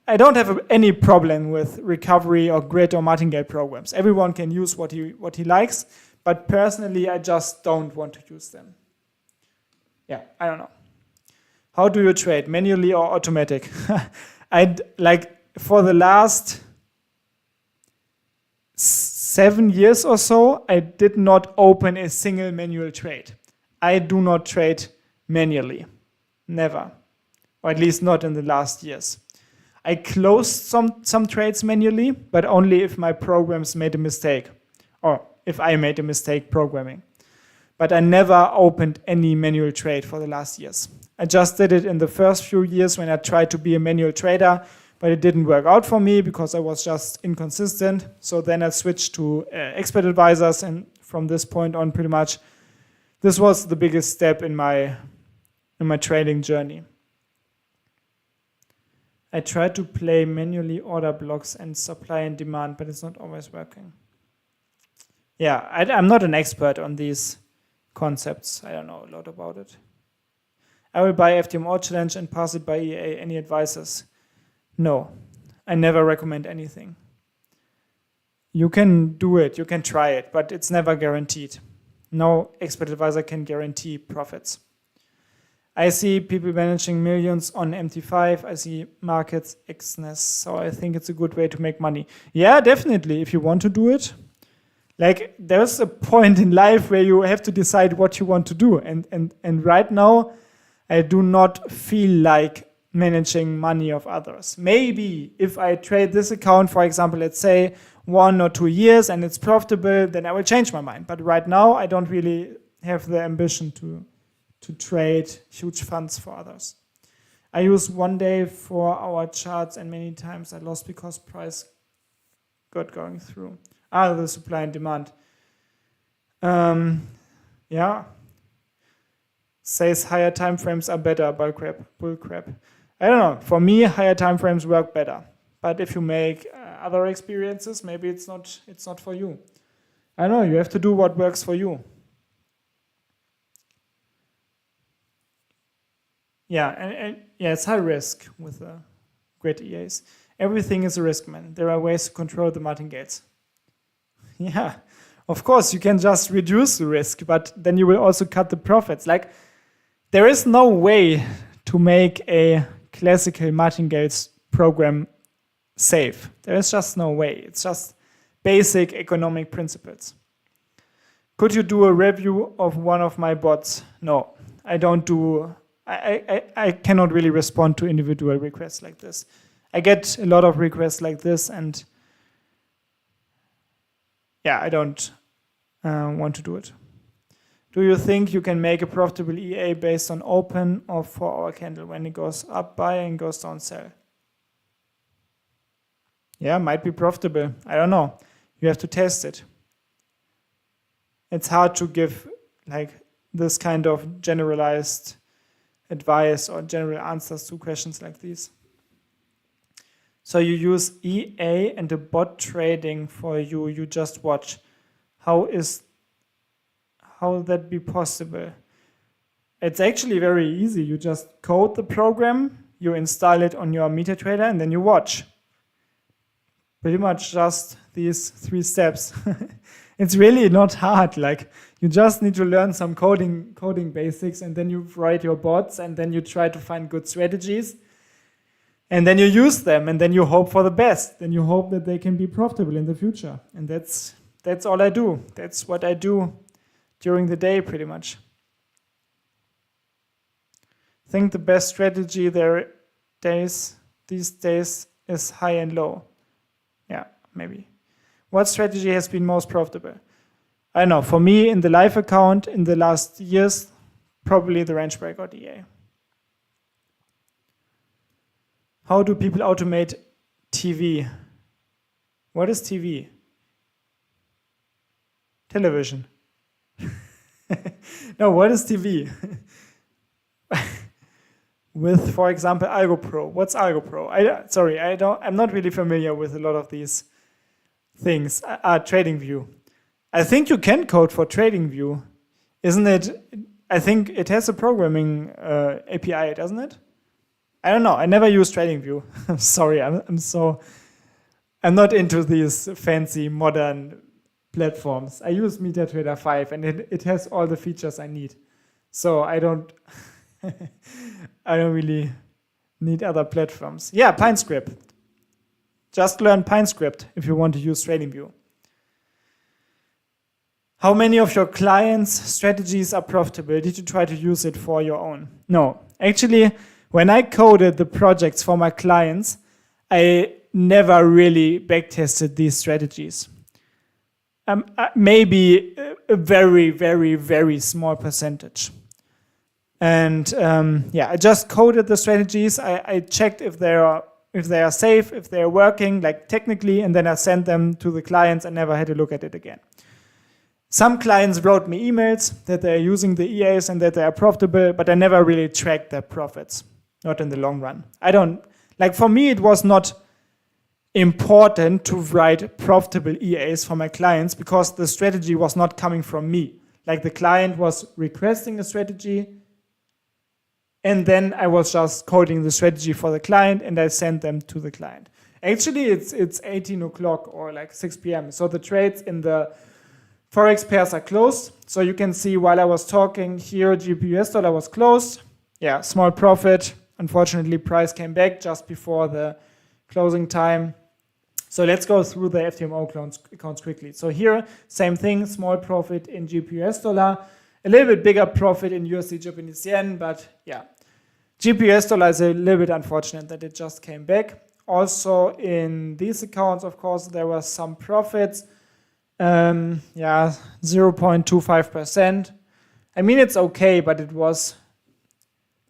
I don't have any problem with recovery or grid or martingale programs. Everyone can use what he likes, but personally, I just don't want to use them. Yeah, I don't know. How do you trade, manually or automatic? For the last 7 years or so, I did not open a single manual trade. I do not trade manually, never, or at least not in the last years. I closed some trades manually, but only if my programs made a mistake, or if I made a mistake programming. But I never opened any manual trade for the last years. I just did it in the first few years when I tried to be a manual trader, but it didn't work out for me because I was just inconsistent. So then I switched to expert advisors, and from this point on, pretty much, this was the biggest step in my trading journey. I tried to play manually order blocks and supply and demand, but it's not always working. Yeah, I'm not an expert on these concepts. I don't know a lot about it. I will buy FTMO challenge and pass it by EA. Any advices? No, I never recommend anything. You can do it, you can try it, but it's never guaranteed. No expert advisor can guarantee profits. I see people managing millions on MT5. I see markets Xness, so I think it's a good way to make money. Yeah, definitely, if you want to do it. Like there's a point in life where you have to decide what you want to do. And right now, I do not feel like managing money of others. Maybe if I trade this account, for example, let's say 1 or 2 years and it's profitable, then I will change my mind. But right now, I don't really have the ambition to trade huge funds for others. I use 1 day for our charts and many times I lost because price got going through. The supply and demand. Yeah. Says higher time frames are better, bull crap. I don't know. For me, higher time frames work better. But if you make other experiences, maybe it's not for you. I don't know. You have to do what works for you. Yeah, and it's high risk with great EAs. Everything is a risk, man. There are ways to control the martingales. Yeah, of course, you can just reduce the risk, but then you will also cut the profits. Like, there is no way to make a classical martingales program safe. There is just no way. It's just basic economic principles. Could you do a review of one of my bots? No, I don't do. I cannot really respond to individual requests like this. I get a lot of requests like this, and yeah, I don't want to do it. Do you think you can make a profitable EA based on open or 4-hour candle? When it goes up, buy, and goes down, sell? Yeah, might be profitable. I don't know. You have to test it. It's hard to give like this kind of generalized advice or general answers to questions like these. So you use EA and the bot trading for you. You just watch. How will that be possible? It's actually very easy. You just code the program, you install it on your MetaTrader, and then you watch. Pretty much just these 3 steps. It's really not hard. Like, you just need to learn some coding basics, and then you write your bots, and then you try to find good strategies, and then you use them, and then you hope for the best. Then you hope that they can be profitable in the future. And that's all I do. That's what I do during the day, pretty much. I think the best strategy these days is high and low. Yeah, maybe. What strategy has been most profitable? I don't know. For me, in the live account in the last years, probably the range breakout EA. How do people automate TV? What is TV? Television. No, what is TV? With, for example, AlgoPro. What's AlgoPro? I'm not really familiar with a lot of these things. TradingView. I think you can code for TradingView, isn't it? I think it has a programming API, doesn't it? I don't know. I never use TradingView. Sorry, I'm not into these fancy modern platforms. I use MetaTrader 5, and it has all the features I need. So I don't really need other platforms. Yeah, PineScript. Just learn PineScript if you want to use TradingView. How many of your clients' strategies are profitable? Did you try to use it for your own? No. Actually, when I coded the projects for my clients, I never really backtested these strategies. Maybe a very, very, very small percentage. And I just coded the strategies. I checked if they are safe, if they are working, like technically, and then I sent them to the clients and never had to look at it again. Some clients wrote me emails that they are using the EAs and that they are profitable, but I never really tracked their profits, not in the long run. For me, it was not important to write profitable EAs for my clients because the strategy was not coming from me. Like, the client was requesting a strategy, and then I was just coding the strategy for the client and I sent them to the client. Actually, it's 18 o'clock or like 6 p.m. So the trades in the Forex pairs are closed. So you can see while I was talking here, GBP US dollar was closed. Yeah, small profit. Unfortunately, price came back just before the closing time. So let's go through the FTMO accounts quickly. So here, same thing, small profit in GBP dollar, a little bit bigger profit in USD Japanese yen, but yeah. GBP dollar is a little bit unfortunate that it just came back. Also in these accounts, of course, there were some profits. 0.25%. I mean, it's okay, but it was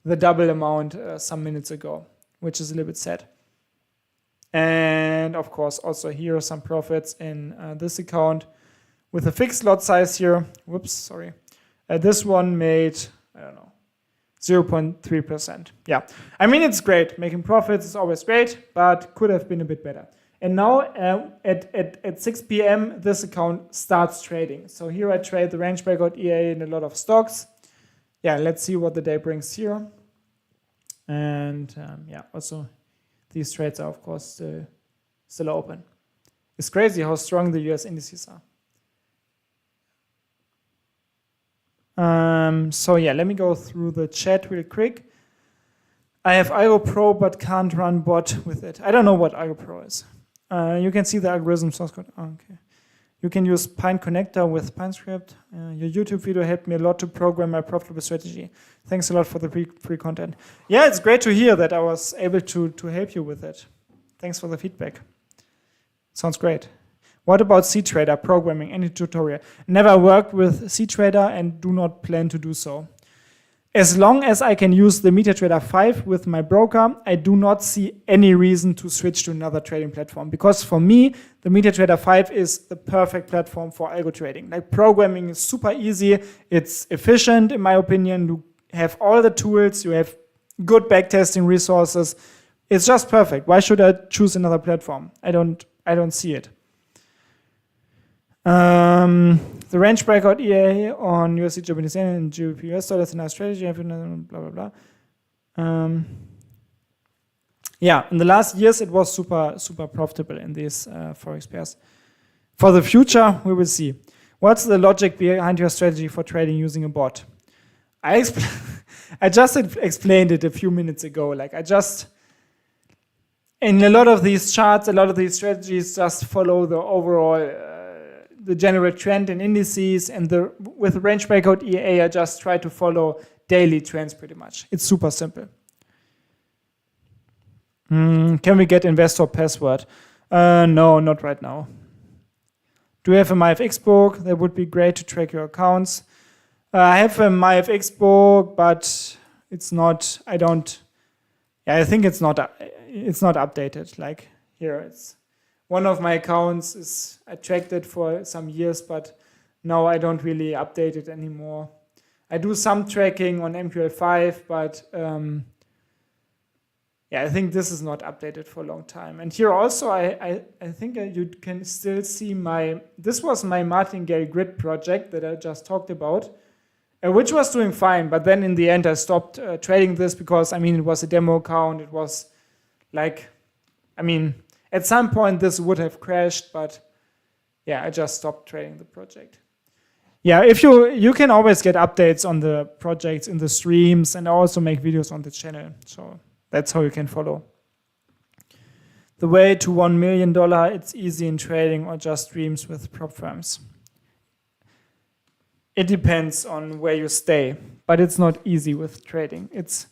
the double amount some minutes ago, which is a little bit sad. And of course, also here are some profits in this account with a fixed lot size here. Whoops, sorry. This one made, I don't know, 0.3%. Yeah, I mean, it's great. Making profits is always great, but could have been a bit better. And now at 6 p.m., this account starts trading. So here I trade the range breakout EA in a lot of stocks. Yeah, let's see what the day brings here. And yeah, also these trades are, of course, still open. It's crazy how strong the US indices are. So yeah, let me go through the chat real quick. I have Algo Pro but can't run bot with it. I don't know what Algo Pro is. You can see the algorithm source code. Oh, okay. You can use Pine Connector with PineScript. Your YouTube video helped me a lot to program my profitable strategy. Thanks a lot for the free content. Yeah, it's great to hear that I was able to help you with it. Thanks for the feedback. Sounds great. What about C-Trader programming? Any tutorial? Never worked with C-Trader and do not plan to do so. As long as I can use the MetaTrader 5 with my broker, I do not see any reason to switch to another trading platform. Because for me, the MetaTrader 5 is the perfect platform for algo trading. Like, programming is super easy. It's efficient, in my opinion. You have all the tools. You have good backtesting resources. It's just perfect. Why should I choose another platform? I don't see it. The range breakout EA on USD Japanese yen and GBP US dollar is a nice strategy. Blah blah blah. Yeah, in the last years it was super profitable in these forex pairs. For the future, we will see. What's the logic behind your strategy for trading using a bot? I just explained it a few minutes ago. Like, in a lot of these charts, a lot of these strategies just follow the overall the general trend in indices, and with range breakout EA, I just try to follow daily trends pretty much. It's super simple. Can we get investor password? No, not right now. Do you have a MyFX book? That would be great to track your accounts. I have a MyFX book, but it's not. I think it's not updated. Like here, it's. One of my accounts I tracked it for some years, but now I don't really update it anymore. I do some tracking on MQL5, but yeah, I think this is not updated for a long time. And here also, I think you can still see this was my martingale grid project that I just talked about, which was doing fine. But then in the end, I stopped trading this because, it was a demo account. It was like, at some point, this would have crashed, but yeah, I just stopped trading the project. Yeah, if you can always get updates on the projects in the streams, and I also make videos on the channel, so that's how you can follow. The way to $1 million, it's easy in trading or just streams with prop firms. It depends on where you stay, but it's not easy with trading. It's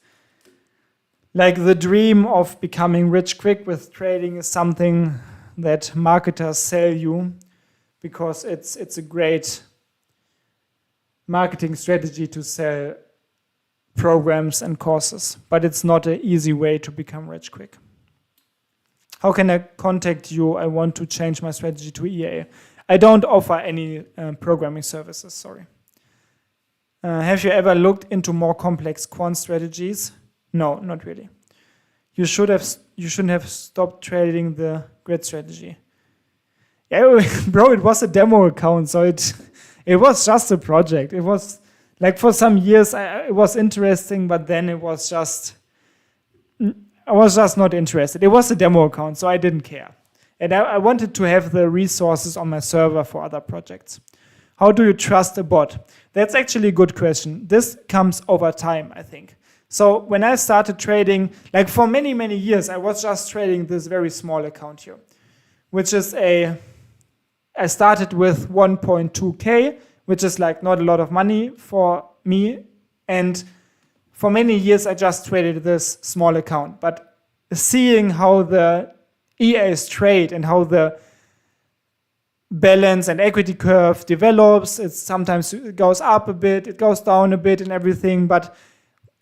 like the dream of becoming rich quick with trading is something that marketers sell you because it's a great marketing strategy to sell programs and courses, but it's not an easy way to become rich quick. How can I contact you? I want to change my strategy to EA. I don't offer any programming services, sorry. Have you ever looked into more complex quant strategies? No, not really. You shouldn't have stopped trading the grid strategy. Yeah, bro, it was a demo account, so it was just a project. It was like for some years it was interesting, but then I was just not interested. It was a demo account, so I didn't care. And I wanted to have the resources on my server for other projects. How do you trust a bot? That's actually a good question. This comes over time, I think. So when I started trading, like for many, many years, I was just trading this very small account here. which is I started with 1.2K, which is like not a lot of money for me. And for many years, I just traded this small account. But seeing how the EAs trade and how the balance and equity curve develops, sometimes it goes up a bit, it goes down a bit and everything. But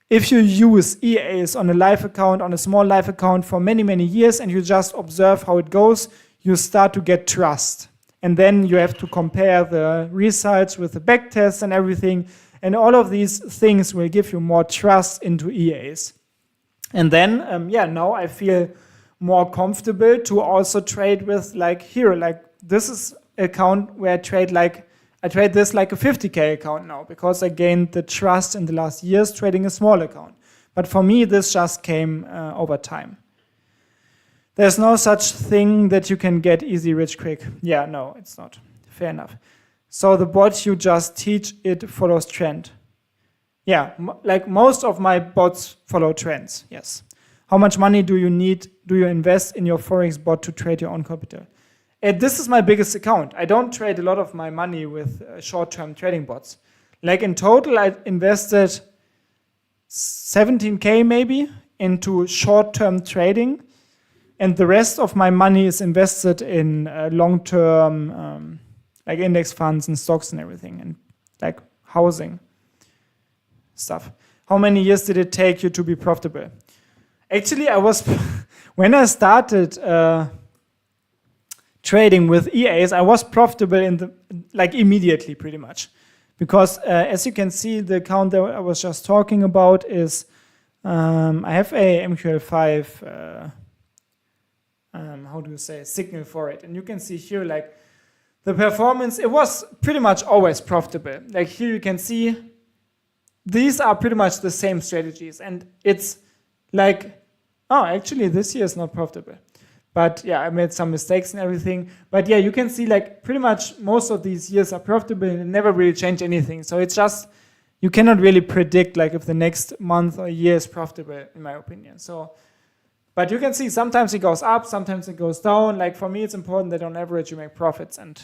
if you use EAs on a live account, on a small live account for many, many years, and you just observe how it goes, you start to get trust. And then you have to compare the results with the back tests and everything. And all of these things will give you more trust into EAs. And then, now I feel more comfortable to also trade with this is an account where I trade this like a 50K account now, because I gained the trust in the last years trading a small account. But for me, this just came over time. There's no such thing that you can get easy rich quick. Yeah, no, it's not. Fair enough. So the bot you just teach, it follows trend. Yeah, like most of my bots follow trends, yes. How much money do you invest in your Forex bot to trade your own capital? This is my biggest account. I don't trade a lot of my money with short-term trading bots. Like in total, I invested 17K maybe into short-term trading. And the rest of my money is invested in long-term like index funds and stocks and everything, and like housing stuff. How many years did it take you to be profitable? Actually, when I started trading with EAs, I was profitable immediately pretty much. Because as you can see, the account that I was just talking about is, I have a MQL5, signal for it. And you can see here, like, the performance, it was pretty much always profitable. Like here you can see, these are pretty much the same strategies. And it's like, actually this year is not profitable. But yeah, I made some mistakes and everything. But yeah, you can see like pretty much most of these years are profitable and never really change anything. So it's just, you cannot really predict like if the next month or year is profitable, in my opinion. But you can see sometimes it goes up, sometimes it goes down. Like for me, it's important that on average you make profits. And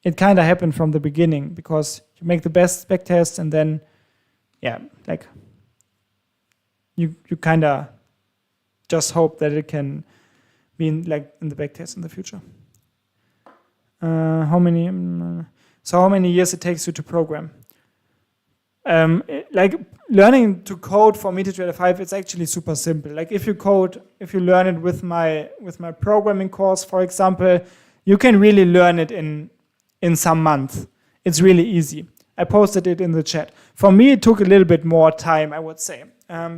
it kind of happened from the beginning because you make the best backtest and then, yeah, like you kind of just hope that it can be in the backtest in the future. How many years it takes you to program? Learning to code for MetaTrader 5, it's actually super simple. Like if you learn it with my programming course, for example, you can really learn it in some months. It's really easy. I posted it in the chat. For me, it took a little bit more time, I would say,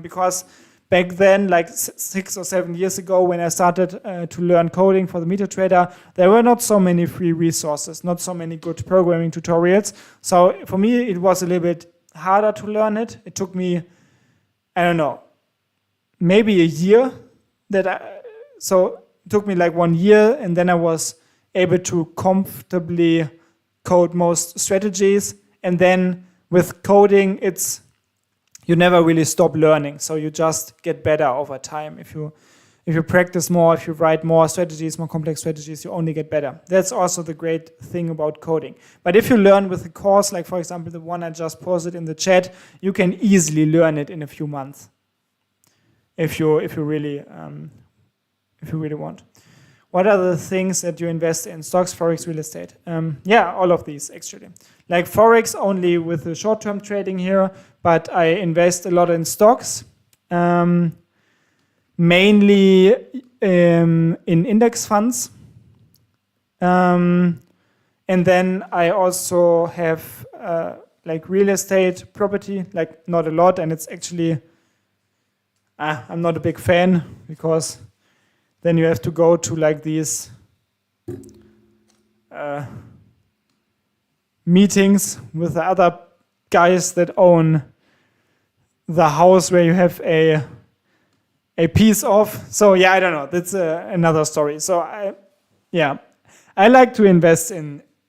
because back then, like 6 or 7 years ago, when I started to learn coding for the MetaTrader, there were not so many free resources, not so many good programming tutorials. So for me, it was a little bit harder to learn it. It took me, I don't know, maybe a year. So it took me like 1 year, and then I was able to comfortably code most strategies. And then with coding, you never really stop learning. So you just get better over time. If you practice more, if you write more strategies, more complex strategies, you only get better. That's also the great thing about coding. But if you learn with a course, like for example, the one I just posted in the chat, you can easily learn it in a few months. If you really want. What are the things that you invest in? Stocks, Forex, real estate? All of these actually. Like Forex only with the short-term trading here, but I invest a lot in stocks. Mainly in index funds. And then I also have like real estate property, like not a lot, and it's actually, I'm not a big fan because then you have to go to like these meetings with the other guys that own the house where you have a piece of. So yeah, I don't know. That's another story. So I like to invest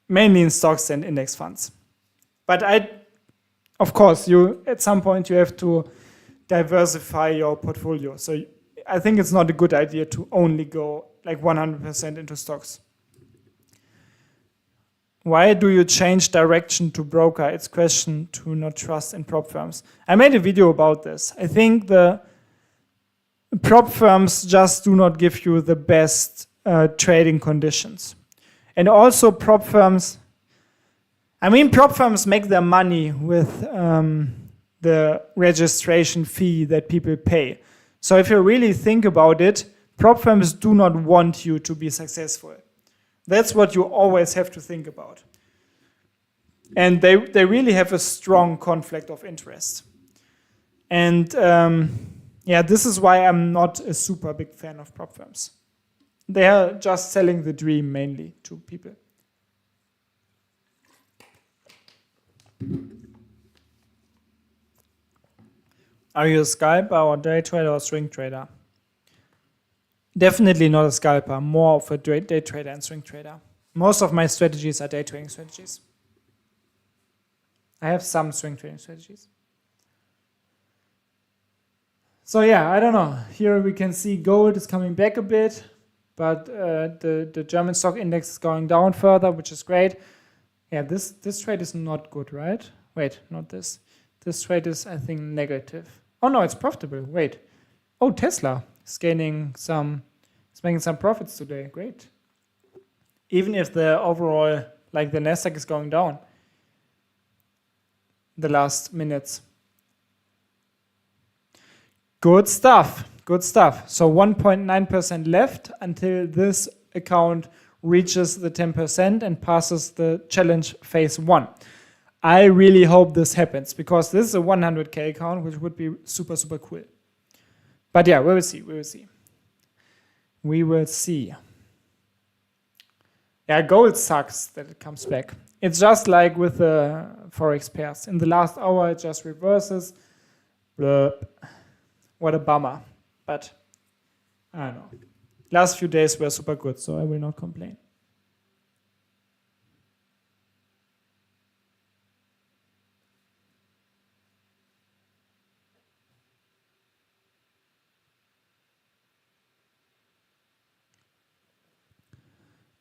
mainly in stocks and index funds. But of course, at some point you have to diversify your portfolio. So I think it's not a good idea to only go like 100% into stocks. Why do you change direction to broker? It's question to not trust in prop firms. I made a video about this. I think the prop firms just do not give you the best trading conditions. And also prop firms make their money with the registration fee that people pay. So if you really think about it, prop firms do not want you to be successful. That's what you always have to think about. And they really have a strong conflict of interest. And this is why I'm not a super big fan of prop firms. They are just selling the dream mainly to people. Are you a scalper or day trader or swing trader? Definitely not a scalper, more of a day trader and swing trader. Most of my strategies are day trading strategies. I have some swing trading strategies. So yeah, I don't know. Here we can see gold is coming back a bit, but the German stock index is going down further, which is great. Yeah, this trade is not good, right? Wait, not this. This trade is, I think, negative. Oh no, it's profitable. Wait. Oh, Tesla is making some profits today. Great. Even if the overall, like the Nasdaq is going down the last minutes. Good stuff. Good stuff. So 1.9% left until this account reaches the 10% and passes the challenge phase 1. I really hope this happens because this is a 100K account, which would be super, super cool. But yeah, we will see. We will see. We will see. Yeah, gold sucks that it comes back. It's just like with the Forex pairs. In the last hour, it just reverses. Blah. What a bummer. But I don't know. Last few days were super good, so I will not complain.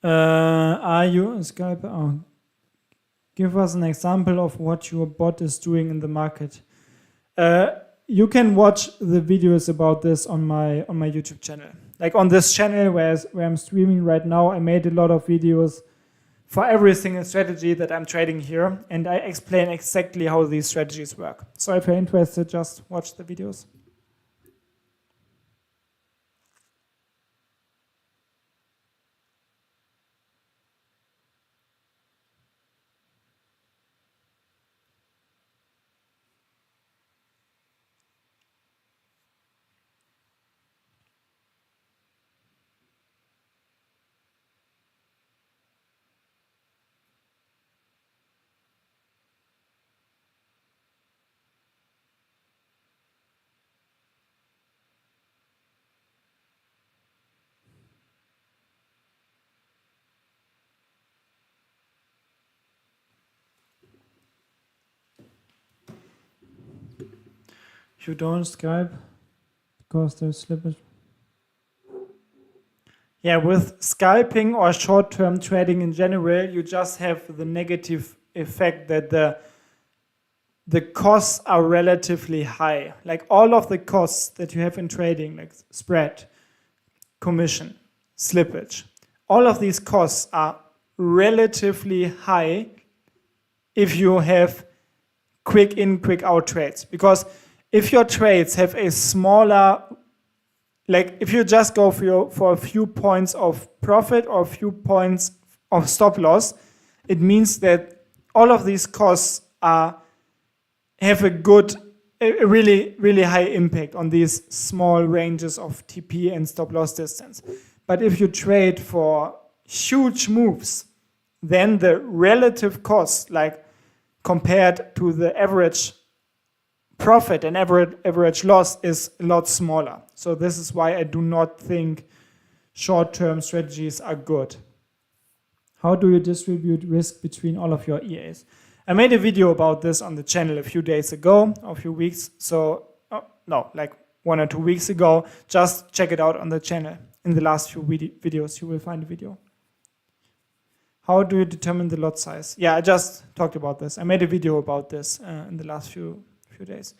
Are you a scalper? Oh. Give us an example of what your bot is doing in the market. You can watch the videos about this on my YouTube channel. Like on this channel where I'm streaming right now, I made a lot of videos for every single strategy that I'm trading here, and I explain exactly how these strategies work. So if you're interested, just watch the videos. You don't Skype because there's slippage. Yeah, with scalping or short-term trading in general, you just have the negative effect that the costs are relatively high. Like all of the costs that you have in trading, like spread, commission, slippage, all of these costs are relatively high if you have quick in, quick out trades. Because if your trades have a smaller, like if you just go for a few points of profit or a few points of stop loss, it means that all of these costs have a really, really high impact on these small ranges of TP and stop loss distance. But if you trade for huge moves, then the relative cost, like compared to the average profit and average loss, is a lot smaller. So this is why I do not think short-term strategies are good. How do you distribute risk between all of your EAs? I made a video about this on the channel a few days ago, or a few weeks, like 1 or 2 weeks ago. Just check it out on the channel. In the last few videos, you will find a video. How do you determine the lot size? Yeah, I just talked about this. I made a video about this in the last few days.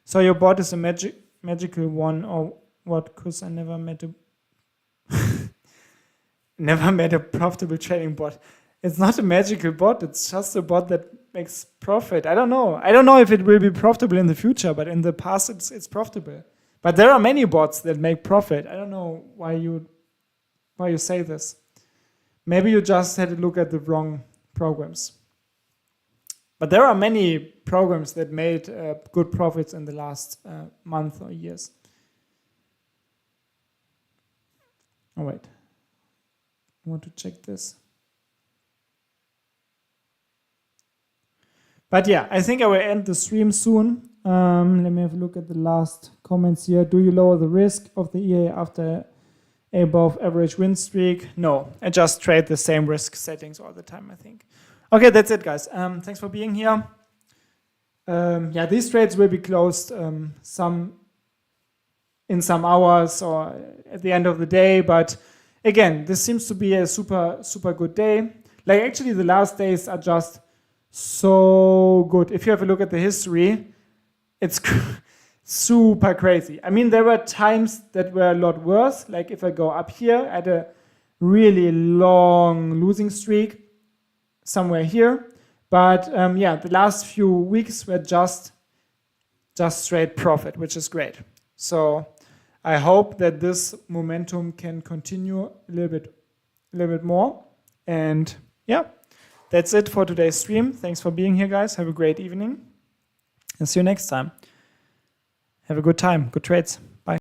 So your bot is a magical one, or what? Because I never met a never met a profitable trading bot. It's not a magical bot. It's just a bot that makes profit. I don't know. I don't know if it will be profitable in the future, but in the past it's profitable. But there are many bots that make profit. I don't know why you say this. Maybe you just had to look at the wrong programs. But there are many programs that made good profits in the last month or years. Oh, wait. I want to check this. But yeah, I think I will end the stream soon. Let me have a look at the last comments here. Do you lower the risk of the EA after above average win streak? No, I just trade the same risk settings all the time, I think. Okay, that's it, guys. Thanks for being here. Yeah, these trades will be closed in some hours or at the end of the day. But again, this seems to be a super good day. Like actually, the last days are just so good. If you have a look at the history, it's super crazy. I mean, there were times that were a lot worse. Like if I go up here, I had a really long losing streak somewhere here. But yeah, the last few weeks were just straight profit, which is great. So I hope that this momentum can continue a little bit more. And yeah, that's it for today's stream. Thanks for being here, guys. Have a great evening. And see you next time. Have a good time. Good trades.